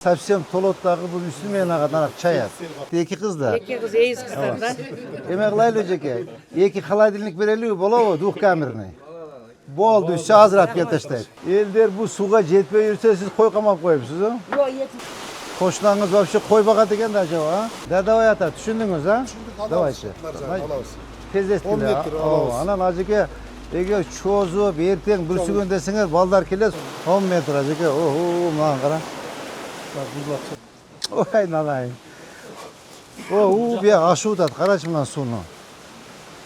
Совсем толоттағы бұл үстімен ағадан чаят. Екі қызда. Екі қыз, ейіз қыздарда. Емеғлайлы жеке. Екі холодильник берелігі болау, двухкамерный. Болды, үсі азырап кетештейді. Елдер бұл суға жетпей жүрсе, сіз қой қамап қойыпсыз, о? Жоқ, ет. Қошынаңыз вообще қой баға деген де ажау, а? Да, давай ата, түсіндіңіз, а? Давайте. Тездестілі, а? Анан ажеке, егер чозып, ертең бүрсіген десіңер, балдар келес, 10 метр ажеке, маған қара. Ой, нанайын. Бе ашу ұтады, қарашы мұнан суны.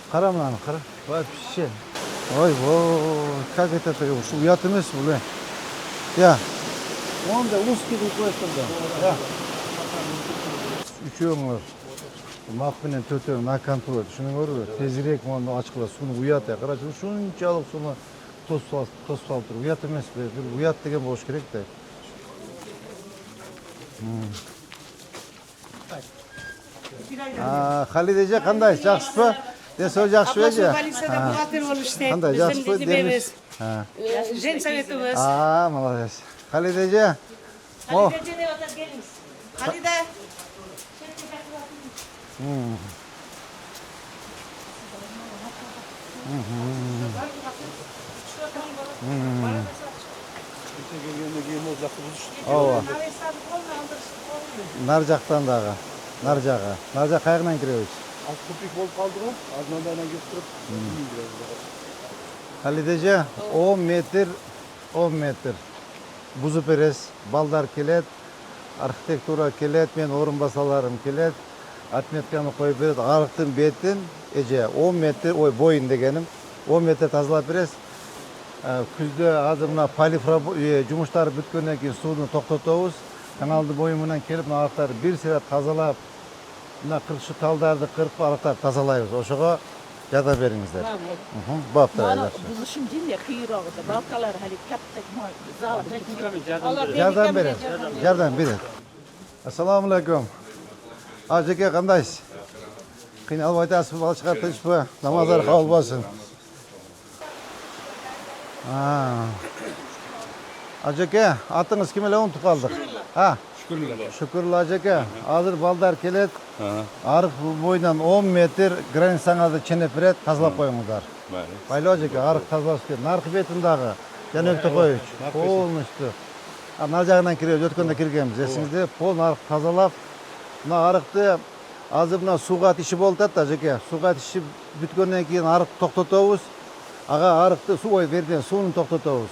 Қара мұнан, қара. Вообще. Ой, как это такое? Ұят емес бұл, Я. Онда узкий қойыстым да. Үшеуіңлер. Мақпенен төтең на контроль. Шының көрі, тезірек мұны ашқыла суны ұят. Қарашы, шыншалық суны тосып тұр. Ұят емес бе? Ұят деген болуш керек те. Халидеже қандай, жақсы ба? Десо жақсы ба же? Полицияда бухгалтер болып істейді. Қандай, жақсы ба? Демеміз. Жен советіміз. Молодец. Халидеже? Халиде не отыр келіңіз. Халиде. Нар жақтан дағы. Нар жағы. Нар жақ қайғынан кіреміз? Az köpük bol kaldı mı? Azından da hemen götürüp yiyeyim biraz daha. Halidece 10 metr. Buzu perez, baldar kelet, arxitektura kelet, men орынбасарларым келет, отметканы қойып береді, арықтың бетін, 10 метр, бойын дегенім, 10 метр тазалап берез. Күзде азымына полифра жұмыштары бүткеннен кейін суды тоқтатауыз, каналды бойымынан келіп, арықтарды бір сират тазалап, мына қырықшы талдарды қырып арықтарды тазалайбыз. Ошоға жада беріңіздер. Баптар. Buluşum değil ya kıyırağıda. Balkalar hani kaptak mı? Жардам береді. Ассаламу алейкум. Ажеке қандайсыз? Қиналып айтасыз, балшыға тыныш па? Намаздар қабыл болсын. Ажеке, атыңыз кім еле ұмытып қалдық? Шүкірлі ажеке. Азыр балдар келет. Арық бойынан 10 метр границаңызды ченеп берет, тазалап қойыңыздар. Байлы ажеке, арық тазалап келет. Нарқы бетіндағы жәнөкті қойыш. Полностью. Нар жағынан кіреді, өткенде кіргенбіз. Есіңізде пол нарық тазалап, мына арықты азыр мына суға тиші болды ажеке. Суға тиші бүткеннен кейін арық тоқтатауыз. Аға арықты суын тоқтатауыз.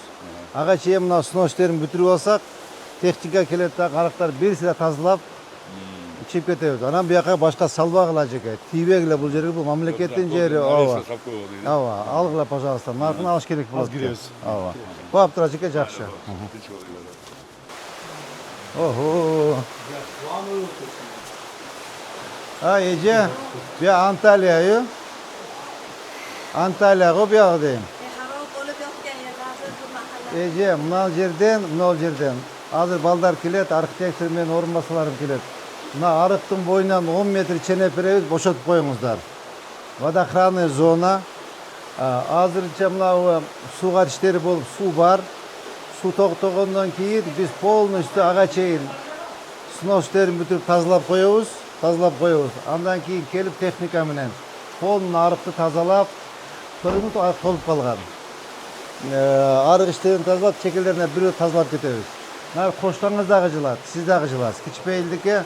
Аға чейін мына сноштерін бүтіріп алсақ, техника келеді, арықтар бір сірә тазалап, чеп кетеміз. Анан бұяққа башқа салбағыла жеке. Тибегілі бұл жерге бұл мамлекеттен жері. Алғыла, пожалуйста. Нарқын алыш керек болады. Az giriyoruz. Баптыра жеке жақшы. Еже, бұя Анталия, Анталияға бұяғы дейін. Еже, мұнал жерден, азыр балдар келет, архитектор мен орынбасарларым келет. Мына арықтың бойынан 10 метр ченеп беребіз, бошотып қойыңыздар. Водохранный зона. Азырынша мына суға іштері болып су бар. Су тоқтағаннан кейін біз полностью аға чейін сноштерін бүтіріп тазалап қойыңыз. Андан кейін келіп техника менен полын арықты тазалап, көріңіз арық толып қалған. Арық іштерін тазалап, чекелдеріне бір тазалап кетеміз. Қоштаңыз дағы жылады, сіз дағы жыласыз. Кичпейілдіке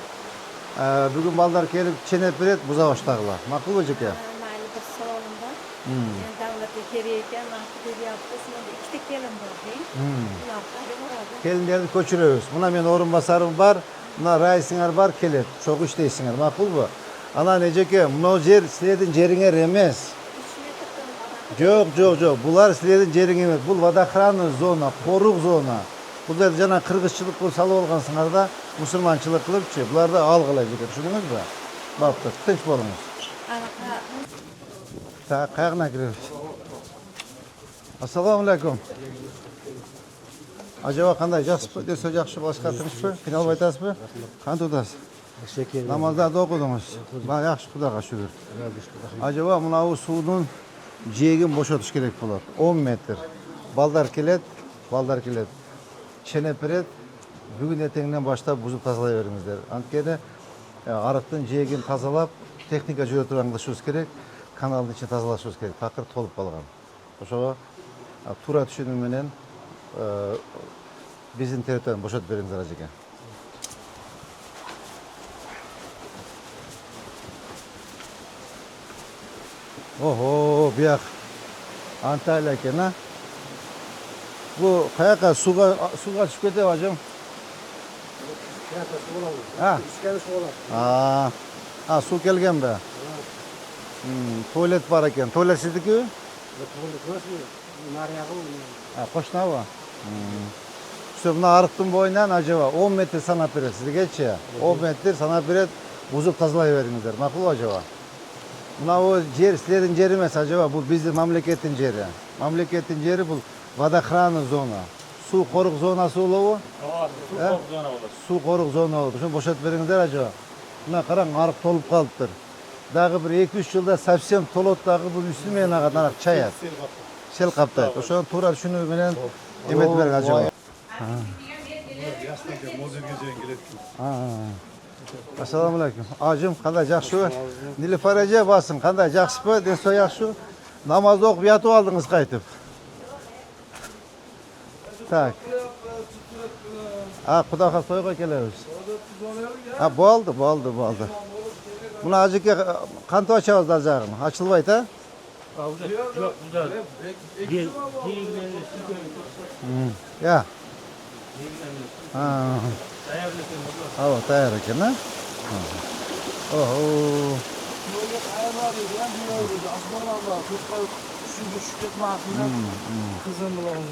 бүгін балдар келіп ченеп береді, бұза баштағыла. Мақұл бі жеке? Майлы бір сұрауым бар. Davlatı kereyken, akıbı yaptısın. İkide kelin var değil. Келіндерді көчірөбүз. Мына мен орынбасарым бар, мына райсыңар бар, келет. Çok іштейсіңер, мақұл бі? Ана не жеке, мынау жер сілердің жеріңер емес. Жоқ. Бұлар сілердің жерің емес. Бұл водохранный зона, қорық зона. Бұлар жана қырғызчылық бұл салып алғансыңар да, мұсылманчылық қылып че. Бұларды алғылай жеке. Түсіндіңіз бе? Баптыр, тыныш болыңыз. Қайғына кіреміз. Ассаламу алейкум. Ажаба қандай, жақсы ба? Десе жақсы балшыға тыныш ба? Қиналып айтасыз ба? Қан тұтасыз? Намаздарды оқыдыңыз. Жақсы құдаға шүкір. Ажаба мынау судың жегін бошотуш керек болады. 10 метр. Балдар келет. Çene peret, Бүгін ертеңнен баштап бузуп тазалай бериңиздер. Анткени арыктын жээгин тазалап, техника жүрө турган кылышыбыз керек, каналдын ичин тазалашыбыз керек. Такыр толуп калган. Ошого туура түшүнүү менен биздин территорияны бошотуп бериңиздер ажеке. Ого, бияк Анталия экен, а? Бу каяка сууга түшүп кетеби, ажым? Суу келгенби? Туалет бар экен. Туалет сиздикиби? Кошунабы? Все, мына арыктын боюнан ажаба 10 метр санап берет сиздигечи. 10 метр санап берет, бузуп тазалай бериңиздер. Макулбу ажаба? Мына жер силердин жери эмес ажаба, бул биздин мамлекеттин жери. Мамлекеттин жери бул водохранный зона. Суу корук зонасы болобу? Суу корук зона болот. Суу корук зона болот. Ошону бошотуп бериңиздер ажаба. Мына караң, арык толуп калыптыр. Дагы бир 2-3 жылда совсем толот, дагы бул үстү менен агат, арык чаят. Сел каптайт. Ошону туура түшүнүү менен эметип бериң ажаба. Ассаламу алейкум. Ажым, кандай жакшыбы? Нилифар эже басың, кандай жакшыбы? Ден соо жакшыбы? Намаз окуп ятып алдыңыз кайтып. Так. Кудай калса тойго келебиз. Болду. Мына ажеке кантип ачабыз ал жагын? Ачылбайт, а? Жок, бузар. Я. Таяр экен, а?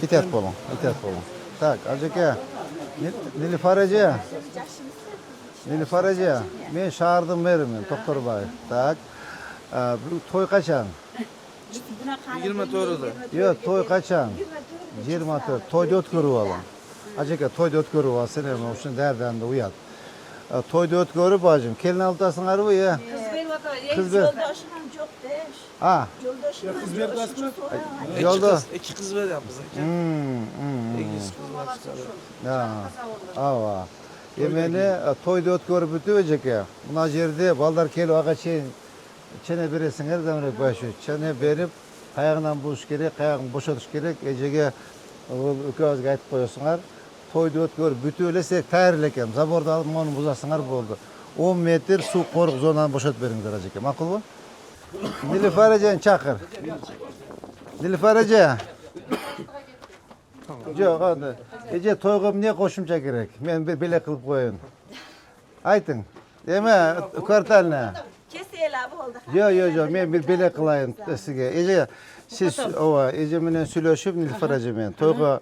Итет болуң. Так, ажеке, Нилифар эже, мен шаардын мэримин, Токторбаев. Так, той качан? 24'de. Yok, той качан? 24. Тойду өткөрүп алам. Ажеке, тойду өткөрүп ал, сен эми ушун дәрдәнде уят. Тойду өткөрүп ажым, келин алыптасыңарбы, е? Kız yoldaşım çok değiş. Yoldaşım Kız vermezmi? Yolda. İki kız ver yapız. Ава. Эмени тойду өткөрүп бүтүп эжеке. Мына жерде балдар келип ага чейин чене бересиңер, Замирбек Байшевич. Чене берип, каягынан бууш керек, каягын бошотуш керек. Эжеге экөөбүзгө айтып коесуңар. Тойду өткөрүп бүтүп элесек таяр элекем. Заборду алып мону бузасыңар болду. 10 метр суу корук зонаны бошотуп бериңиздер ажеке. Макулбу? Нилифар эжени чакыр. Нилифар эже. Жок, анда. Эже тойго эмне кошумча керек? Мен бир белек кылып коеюн. Айтың. Эме квартальный. keseyle oldu. Жок, мен бир белек кылайын сизге. Эже, сиз эже менен сүйлөшүп, Нилифар эже менен тойго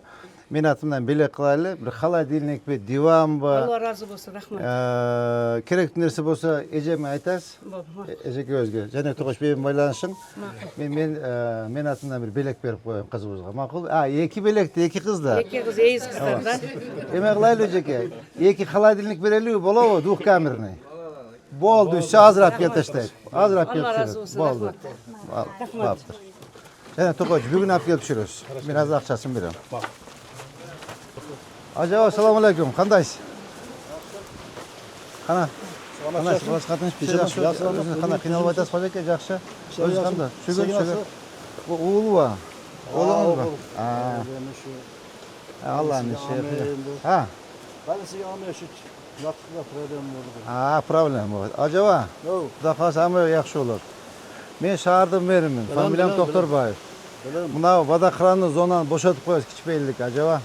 мен атымдан белек кылайлы. Бир холодильникпи, диванбы? Allah razı olsun, rahmat. Керектүү нерсе болсо эжеме айтасыз. Эжеке өзгө. Жана Токош менен байланышың. Мен атымдан бир белек берип коеюн кызыбызга. Макул? Эки белекти, эки кызда. İki kız iyiyiz kızlar da. Эме кылайлы эжеке. Эки холодильник берелиби, болобу? Двухкамерный. Болду, все азыраак келип таштайт. Азыраак келип Allah razı түшүрөт. olsun, Болду. rahmat. Баптыр. Жана Токоч, бүгүн алып келип түшүрөбүз. Мен азыр акчасын берем. Ажаба, ассаламу алейкум. Кандайсыз? Кана? Кандайсыз? Баласы катынышпы? Жакшы. Кана кыйналып атасыз ажеке, жакшы. Өзү кандай? Шүгүр. Уулуба? Оğluңузбу? Алланын иши. Ben size anlayışık. Yaptıkla problem oldu. Проблема болот. Ажаба, Кудай кааласа амы жакшы болот. Мен шаардын мэримин. Фамилиям Токторбаев. Мына водохранный зонаны бошотуп коебуз, кичпейилдик, ажаба.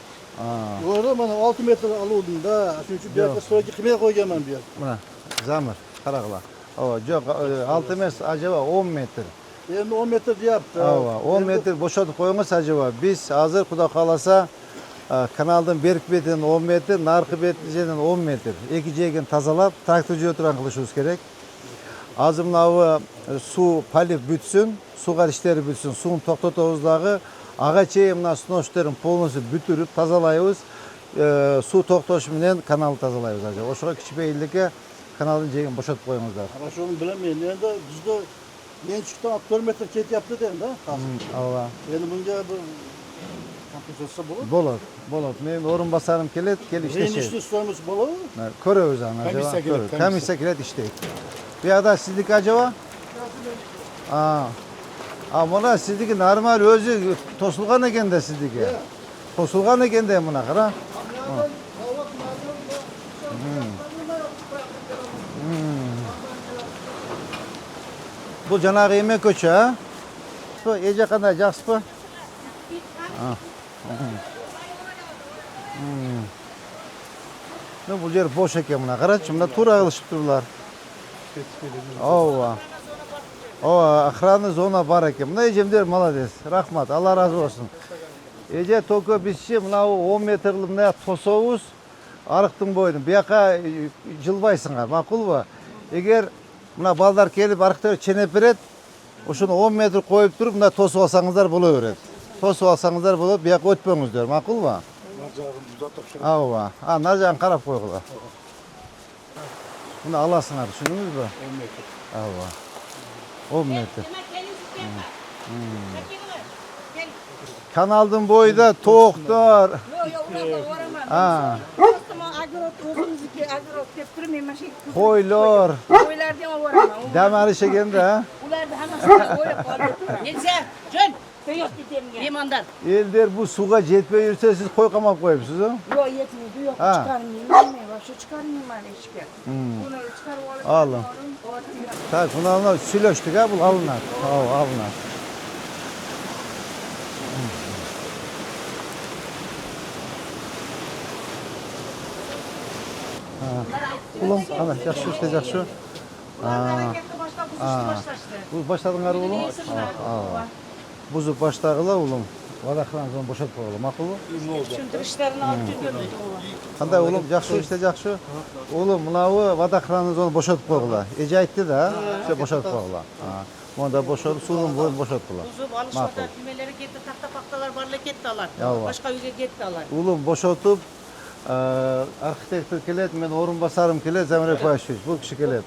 Orada bana 6 metre alıyordum da. Çünkü bir dakika sonra kime koyacağım ben bir yer. Мына, Замир, карагыла. Жок, 6 эмес, ажаба 10 метр. Elimde 10 metre diye yaptı. 10 метр бошотуп коюңуз ажаба. Биз азыр Кудай кааласа каналдын берки бетинен 10 метр, наркы бетинен 10 метр. Эки жээгин тазалап, трактор жүрө турган кылышыбыз керек. Азыр мынабы суу полив бүтсүн, сууга иштери бүтсүн, сууну токтотобуз дагы. Ага чейин мына сноштерин полностью бүтүрүп тазалайбыз. Суу токтош менен каналды тазалайбыз ажа. Ошого кичпейилдикке каналдын жээгин бошотуп коюңуздар. Ama şu onu bilemeyin. Yani de bizde en çıktan 64 metre ket yaptı dedim da. Ооба. Yani bunca bu Ko'rsatsa bo'ladi. Bo'ladi. Men o'rinbosarim keladi, kelib Reyn ishlashadi. ishni ustamiz bo'ladi. Ko'ramiz ana. Komissiya keladi, Komissiya keladi ishlaydi. Bu yoqda sizniki acaba? Mana sizniki normal o'zi to'silgan ekan-da sizniki. To'silgan ekan-da buni qara. Bu janoq yemek ko'cha, ha? Bu eja qanday, yaxshimi? Bu yer bo'sh ekan buni qarachi, bunda to'ra qilishib turiblar. Охрана zona bor ekan. Bunda ejamlar молодец. Rahmat, Alloh razı olsun. Eja to'ko bizchi mana 10 metrlik bunday to'sovuz ariqning bo'yida. Bu yoqqa jilbaysinglar, ma'qulmi? Agar mana balдар kelib ariqda chenep beradi, o'shuni 10 metr qo'yib turib, bunda to'sib olsangizlar bo'laveradi. To'sib olsangizlar bo'lib, bu yoqqa o'tpangizlar, ma'qulmi? Narjani qarab qo'yinglar. Buni olasizlar, tushundingizmi? 10 metr. 10 metr. Kanalning bo'yida to'qlar. Qo'ylar. Qo'ylarni olib boraman. Dam olish ekanda. Ularni hammasini o'ylab qoldim. Nelsa, jön. To'yot ketemga. Limondan. Elder bu suga jetmay yursa siz qo'y qamab qo'yibsiz, a? Yo'q, yetmaydi. Yo'q, chiqarmayman. Boshqa chiqarmayman ishga. Buni chiqarib olib. Tak, buni silashdik, a, bu olinadi. Olinadi. Ulan, ana, yaxshi ishlaydi, yaxshi. Bu boshladinglar ulan? Buzib boshlag'ila ulan. Vodaxonani bo'shatib qo'yinglar, ma'qulmi? Tushuntirishlarni olib keldim. Qanday ulan, yaxshi ishlaydi, yaxshi. Ulan, bunavi vodaxonani bo'shatib qo'yinglar. Eja aytdi-da, o'sha bo'shatib qo'yinglar. Bunda bo'shatib, suvni bo'shatdilar. Buzib olishmada nimalar ketdi, taxta-paxtalar borlar ketdilar. Boshqa uyga ketdilar. Ulan bo'shatib arxitektor keladi, men o'rinbosarim keladi, Zamir Pashevich, bu kishi keladi.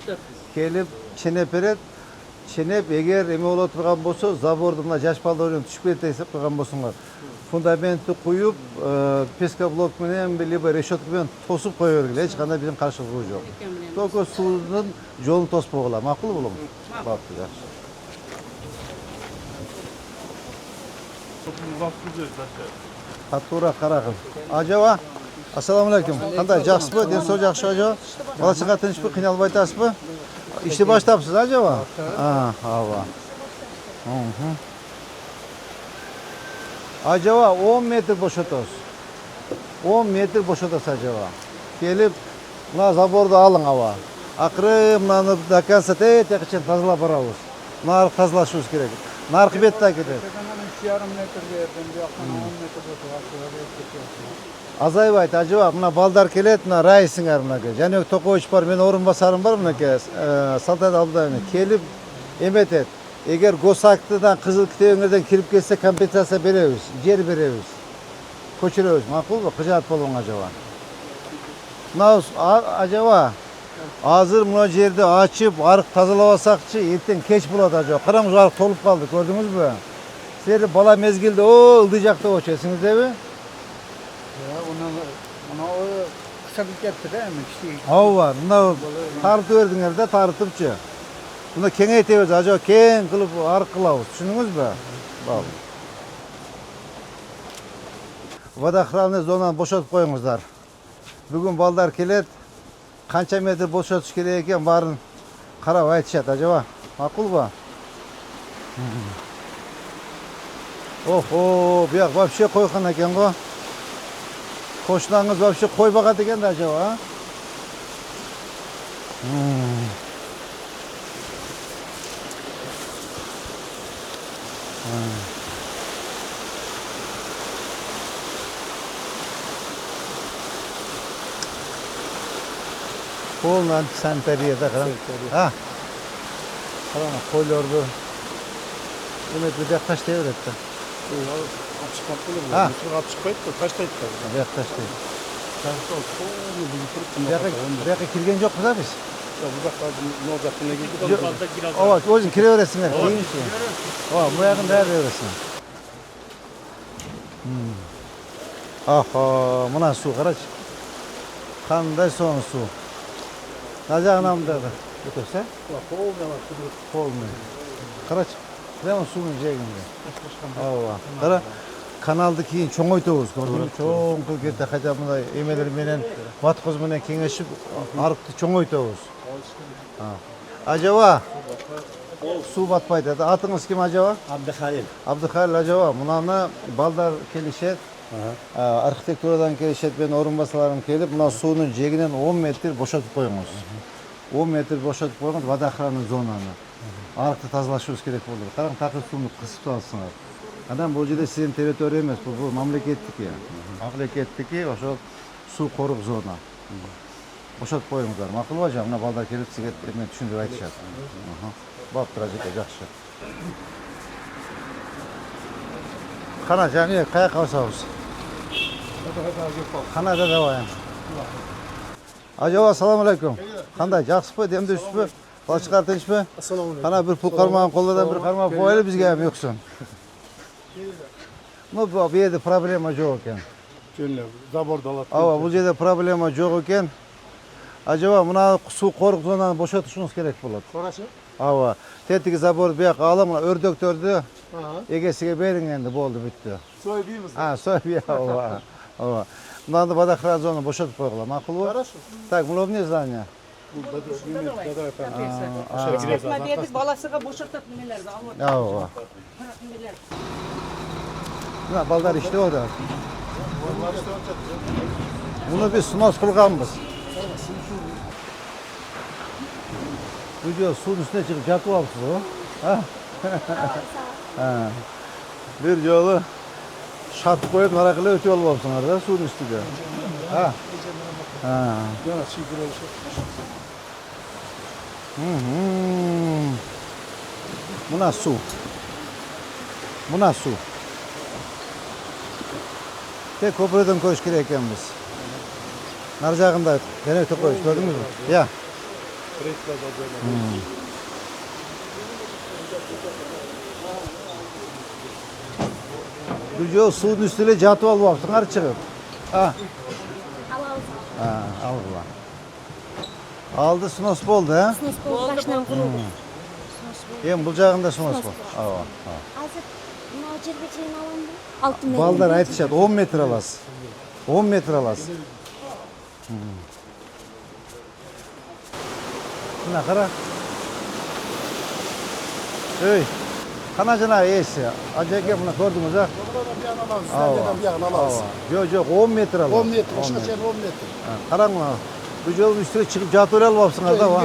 Kelib chenep beradi. Chenep agar nima bo'lib turgan bo'lsa, zaborni bilan jashpaldan tushib ketdi deb qo'ygan bo'lsinlar. Fundamentni qo'yib, peska blok bilan lebo reshetka bilan to'sib qo'yaveringlar. Hech qanday bizning qarshiligimiz yo'q. To'ko suvning yo'lini to'sib qo'yinglar. Ma'qul bo'ladimi? Bo'pti, yaxshi. Fatura qaraqim. Ajava. Assalomu alaykum. Qanday, yaxshimi? Densoq yaxshi ajava? Bola chaqa tinchmi? Qiynalib aytasizmi? İşte başlayapsınız acaba? Hava. Acaba 10 metre boşaltıyoruz. 10 metre boşaltıyoruz acaba. Gelip buna zaborda alın hava. Akırı buna dakansa tek için tazalap aravuz. Narık tazlaşıyoruz gerek. Narık bette gider. 3,5 metr verdim. Bir yakın 10 metre boşaltıyoruz. Azaybayt acaba buna baldar kelet, buna raisingar buna ke. Jani Tokoviç var, men o'rinbosarim bor buna ke. Saltat aldı kelip emet et. Eğer Gosaktıdan Kızıl Kitebingizden kirip kelse kompensatsiya beremiz, yer beremiz. Ko'chiramiz, ma'qulmi? Qijoat bo'lgan acaba. Buna acaba hozir buna yerni ochib, ariq tozalab olsakchi, ertaga kech bo'ladi acaba. Qarang, ariq to'lib qoldi, ko'rdingizmi? Sizlar bola mezgilda ildijaqda o'chasingizmi? Ona o kısalık yaptı değil mi? Hava, bunda tartı verdingizde tartıpçı. Bunda kengeytemiz, acaba keng kılıp arık kılavuz. Düşündünüzmü? Bak. Vodohranniy zonani boşaltıp koyunguzlar. Bugün baldar kelet, qancha metr boşaltış kerak ekan, barin qarab aytishadi acaba. Ma'qulmi? Oho, bu yoq вообще qo'ygan ekan-ku. Qo'shningiz вообще qo'y boqadi ekan-da acaba, ha? Полный антисанитарияда qarang. Ha. Qarang, qo'ylarni demak bu yoqqa tashlashadi. Açık kapılı bu. Ha. Mutlu açık koyup da taşlayıp da. Bu yoqqa tashlaydi. Bu Bu yoqqa kirgan yo'qmiz biz? uzaklardan ne olacak ne gidip Ova, o'zing kiraverasizlar. Keyin. Bu yoqni tayyorlayverasizlar. Aha, mına su qaraç. Qanday so'ng suv. Najag'inam dedi. O'tsa? Polni. Qaraç. Мен сууну жегимде. Ооба. Кара каналды кийин чоңойтобуз. Көрдүңүзбү? Чоң кылгетте кайта мындай эмелер менен ваткоз менен кеңешип арыкты чоңойтобуз. Ажаба. Суу батпайт. Атыңыз ким Ажаба? Абдыхалил. Абдыхалил Ажаба. Мунаны балдар келишет. Архитектурадан келишет, мен орунбасарларым келип, мына суунун жегинен 10 метр бошотуп коюңуз. 10 метр бошотуп коюңуз водоохранный зонаны. Арыкты тазалашыбыз керек болду. Караң, такыр сууну кысып алсыңар. Анан бул жерде сиздин территория эмес, бул мамлекеттики. Мамлекеттики ошол суу корук зона. Бошотуп коюңуздар. Макулбу жана балдар келип сизге эме түшүндүрүп айтышат. Баптыр ажеке, жакшы. Кана жаны каяка басабыз? Канада давай. Ажаба, ассаламу алейкум. Кандай, жакшысызбы, демдүүсүзбү? Балчыкар тынчпы? Кана бир пул кармаган колдон бир кармак коелу бизге эми өксүн. Ну, бу жерде проблема жок экен. Жөнү заборду алат. Ооба, бул жерде проблема жок экен. Ажаба, мына суу корук зонаны бошотушуңуз керек болот. Карашы. Ооба. Тетиги заборду бияка алып, мына өрдөктөрдү эгесиге бериң энди, болду, бүттү. Сой деймиз. Сой, ооба. Ооба. Мынаны водоохранный зона бошотуп койгула, макулбу? Хорошо. Так, мына здание. Dedik balasıga boşaltıp neler de almadı. Ооба. Мына балдар иштеп атат. Муну биз снос кылганбыз. Бул жер суунун үстүнө чыгып жатып алыпсыз го? Бир жолу шатып коюп наракы эле өтүп алып алыпсыңар да суунун үстүгө. Жана чийкире Мына суу. Мына суу. Тек көпүрөдөн көрүш керек экенбиз. Нар жагында денекте коюш, көрдүңүзбү? Я. Бул жол суунун үстүнө жатып алып алыпсыңар чыгып. Алгыла. Алды снос болду, э? Снос болду, башынан курулду. Эми бул жагында снос болду. Ооба. Азыр мына жерге чейин аламбы? 6 метр. Балдар айтышат, 10 метр аласыз. 10 метр аласыз. Мына кара. Эй, кана жана ээси. Ажеке мына көрдүңүз, а? Жок, 10 метр аласыз. 10 метр, ошко чейин 10 метр. Караң мына. Бул жолдун үстүнө чыгып жатып алып алыпсыңар да, ба?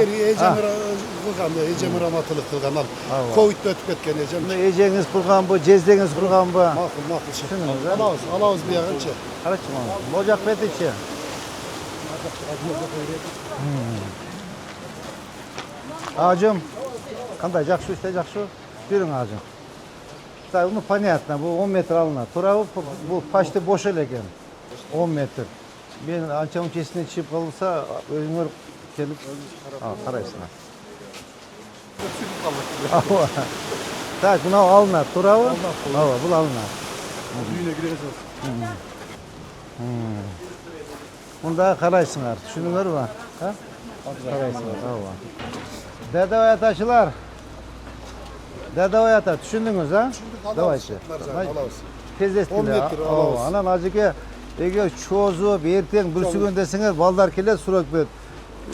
Эжем раматылык кылган ал. Ковидте өтүп кеткен эжем. Эжеңиз курганбы, жездеңиз курганбы? Макул. Алабыз биягынчы. Карачы мына. Могу жак бетичи. Ажым. Кандай, жакшы иште, жакшы? Бериң ажым. Так, ну понятно, бул 10 метр алынат. Туурабы? Бул почти бош эле экен. 10 метр. Мен анча-мунча эсине чыгып калса, өзүңөр келип карайсыңар. Так, мына алынат, туурабы? Ооба, бул алынат. Үйүнө киресиз. Мында карайсыңар, түшүндүңөрбү? Карайсыңар, ооба. Дедовой атачылар. Дедовой ата, түшүндүңүз, а? Давайте. Кездестиле. 10 метр алабыз. Анан ажеке эгер чозуп, эртең бүрсүгөн десеңер, балдар келет, сурап берет.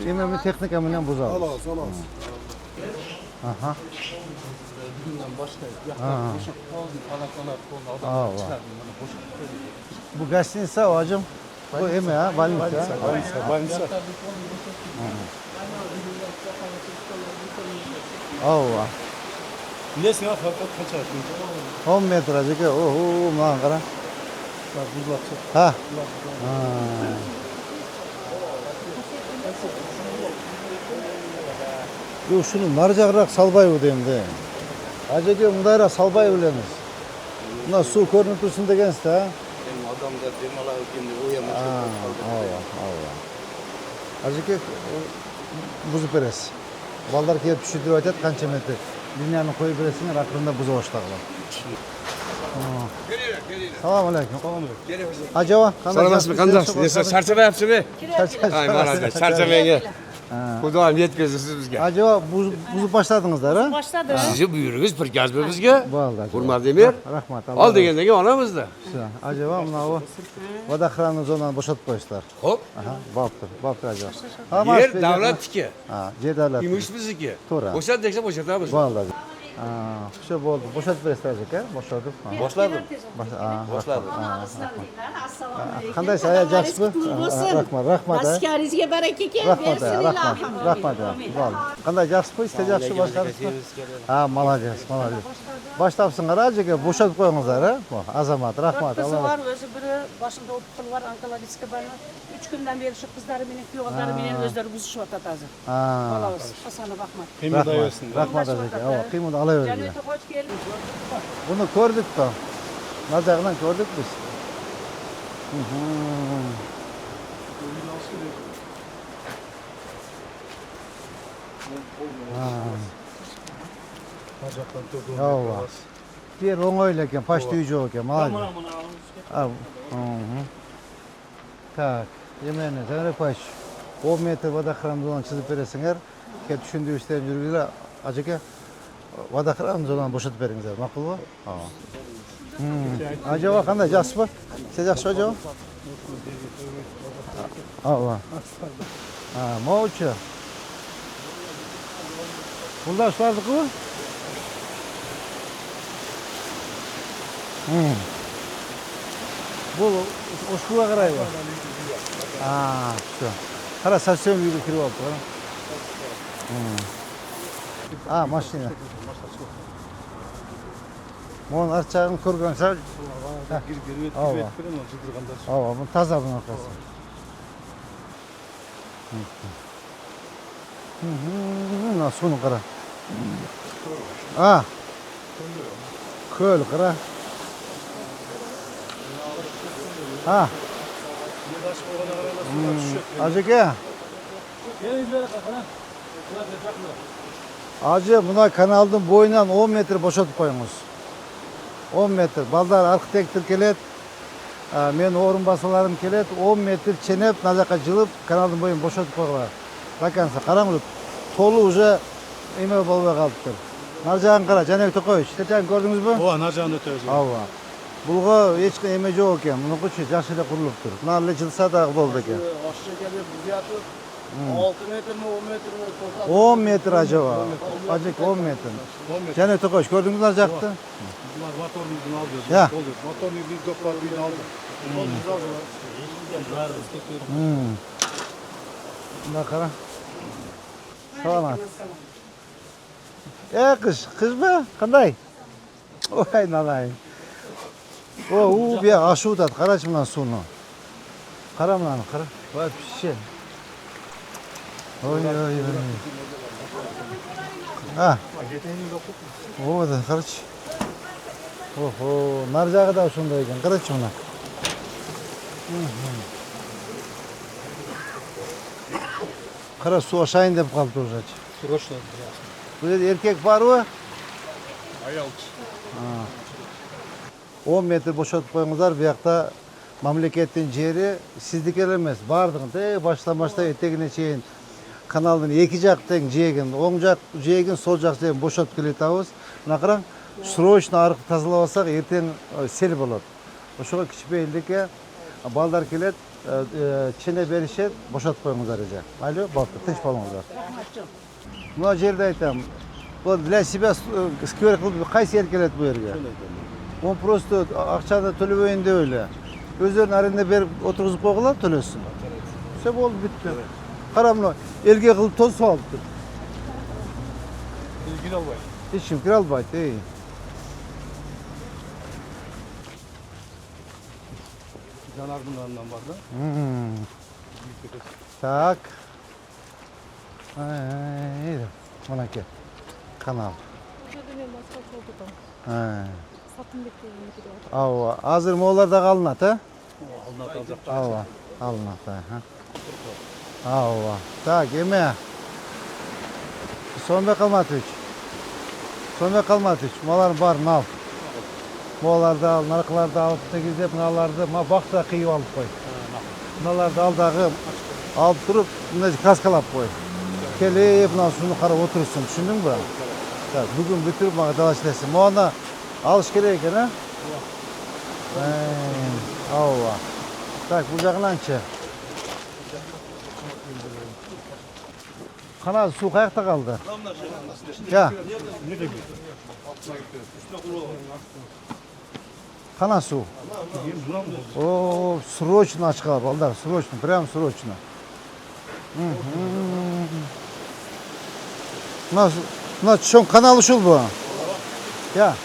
Эми техника менен бузабыз. Алабыз. Аха. Бүгүндөн баштайт. Бу гостиница ажым. Бу эме, а? Больница. Ооба. Несине канча? 10 метр ажеке. Мына кара. Бузулатчы. Ушуну нар жагыраак салбайбы дейм да. Ажеке мындайраак салбай белемиз. Мына суу көрүнүп турсун дегенсиз да? Эми адамдар дем ала экен деп оямай. Ооба. Ажеке бузуп бересиз. Балдар келип түшүндүрүп айтат канча метр. Линияны коюп бересиңер, акырында буза баштагыла. Assalomu alaykum. Ajava, Salamasın kandaş. Neyse çarşamba yapsın be. Ay молодец. Çarşambaya. Xudoyim yetkazdi siz bizga. Ajava buzib boshladingizlar, ha? Boshladi. Sizni buyrugingiz prikaz bizga. Bo'ldi. Hurmat demir. Rahmat. Ol degandagi onamizda. Ajava mana vodohranni zonani bo'shatib qo'yishlar. Xo'p. Aha, bo'pti Ajava. Yer davlatniki. Ha, yer davlat. Yumush bizniki. To'g'ri. Bo'shat desa bo'shatamiz. Bo'ldi. Shu bo'ldi. Bo'shatib berasiz aka? Boshladim. Boshladim. Boshladim. Qanday sayat yaxshimi? Rahmat. Askaringizga baraka Rahmat. Bo'ldi. Qanday yaxshimi? Istaj yaxshi boshqarishmi? Ha, молодец. Boshtabsinglar ajaga bo'shatib qo'yingizlar, ha? Azamat, rahmat. Kızı var, özü biri başında otuqul var, onkologik bana 3 günden beri şu kızları benim, kuyovları benim özleri buzuşup atatazı. Balağız, Hasan'a bakma. Rahmat ajaga. Qiymini olaverdi. Cennete hoş geldin. Buni ko'rdik-ku. Nazardan ko'rdik biz. Yova. Bir o'ng'oyli ekan, pashti uy yo'q ekan, молодец. Так, yemeni, Zanrapash 10 metr vodohran zonani chizib berasizlar. Kel tushundiyu ishlarni yurgizlar. Ajaka vodohran zonani bo'shatib beringizlar, ma'qulmi? Ha. Ajava qanday, yaxshimi? Siz yaxshi Ajava? Ha. Ha, mo'chi. Bunlar shularniki-ku? Bu oshkuga qaraymi? Ha, shu. Qara, совсем uyga kirib olibdi. Ha, mashina. Mon archag'ini ko'rgansan. Bu toza bunaqasi. Mana suvni qara. Ha. Ko'l qara. Ha. Ajaka. Acı buna kanalın boyundan 10 metre boşaltıp koyunuz. 10 metre. Baldar arxitektor kelet. Men o'rinbosarlarim kelet. 10 metre çenep nazaka jılıp kanalın boyun boşaltıp koyular. Bakansa qaranglar. Tolu уже ime bo'lmay qolibdir. Narjag'ini qara, Janok To'qoyevich. Tetan ko'rdingizmi? O, narjag'ini o'tayapsiz. Ava. Bulg'a hech qanday ime yo'q ekan. Buniki yaxshilab qurilib tur. Narli jilsa da bo'ldi ekan. Oshcha kelib, buzyapti. 6 metrmi, 10 metrmi? 10 metre acaba. Acık 10 metre. Janok To'qoyevich ko'rdingizmi narjaqni? Bunlar motorni oldi. Ya. Motorni bir ko'plar bir oldi. Buna qara. Selamat. Kız mı? Qanday? Oy, nalay. U bir aşudat, qarachi bilan suvni. Qara bilan, qara. Voy, pishi. Oy. Ha. O da qarachi. Oho, narjag'i da shunday ekan. Qarachi buni. Qara suv oshayin deb qoldi уже. Срочно. Bu yerda erkak bormi? Ayol. 10 metre boşaltib qo'yingizlar. Bu yoqda mamlakatning jeri siznikilar emas. Bardingda boshdan etegine cheyin kanalning ikki jaqdan jegin, o'ng jaq jegin, sol jaq jegin boşaltib keletamiz. Buna qarang, srochno ariq tozalab olsak ertang sel bo'ladi. O'shaga kichikbaylikka baldar kelet, chene berishib boşaltib qo'yingizlar eja. Mayli, bo'pti, tinch bo'lingizlar. Buna yerda aytam. Bu для себя skver qilib qaysi yer keladi bu yerga? Он просто akçada төлөбөйүн деп эле. Өзлөрүнүн аренда берип отургузуп койгула, төлөсүн. Все болду, бүттү. Кара мына элге кылып тосуп алыптыр. Кире албайт. Эч ким кире албайт, ey. Жанар мындан бар да. Так. Мынакей канал. Ава, азыр мооларда калынат, а? Ава, алынат, Ава. Так, эме. Сонбек Алматович. Молардын баарын ал. Moğolарды ал, нарқыларды алып тегіздеп, мыналарды бақта қиып алып қой. Мыналарды алдағы алып тұрып, мына каскалап қой. Келіп, мына суны қарап отырырсың, түсіндің бе? Так, бүгін бүтіріп маған далашылайсың. Моğana алыш керек екен, а? Ауа. Так, бұл жағынан ше. Қана су қаяқта қалды? Я. Қана су? О, срочно ашқала, балдар, срочно, прям срочно. Мына чоң канал ушул бу? Я.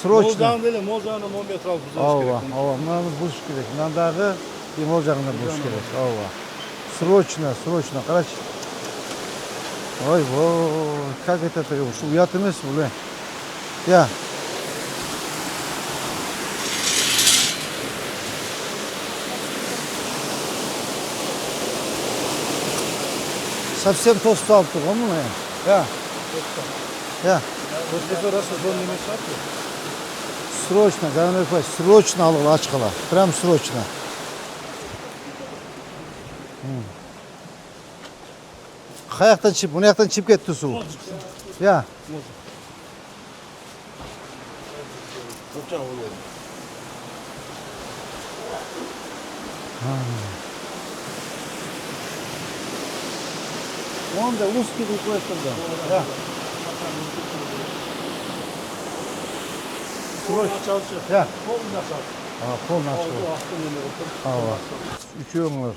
Срочно. Мол жағын мол жағынан 10 метр алып бұзылыш Ооба, керек. ооба, мынаны бузуш керек. Мынандағы мол жағына бузуш керек. Ооба. Срочно, срочно, карачы. Ой, как это такое? Ушул уят эмес бул, э? Я. Совсем тосып алып тұр ғой мұны. Я. Я. Срочно, Ганамбек Бай, срочно алып ачқала. Прям срочно. Қаяқтан чип, мұны яқтан чип кетті су. Я. Он да узкий рукой тогда. Да. Ya. Kolunu açıyor. Üçüyorlar.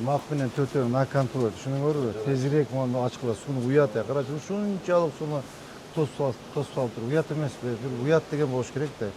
Mahvinen tötüyorum, nakantı var. Şunu görüyor. Tezirek onu açıkla, sunu uyat ya. Kardeşim şuncalık sunu toz saltır. Uyat emez be. Bir uyat degen boş gerek de.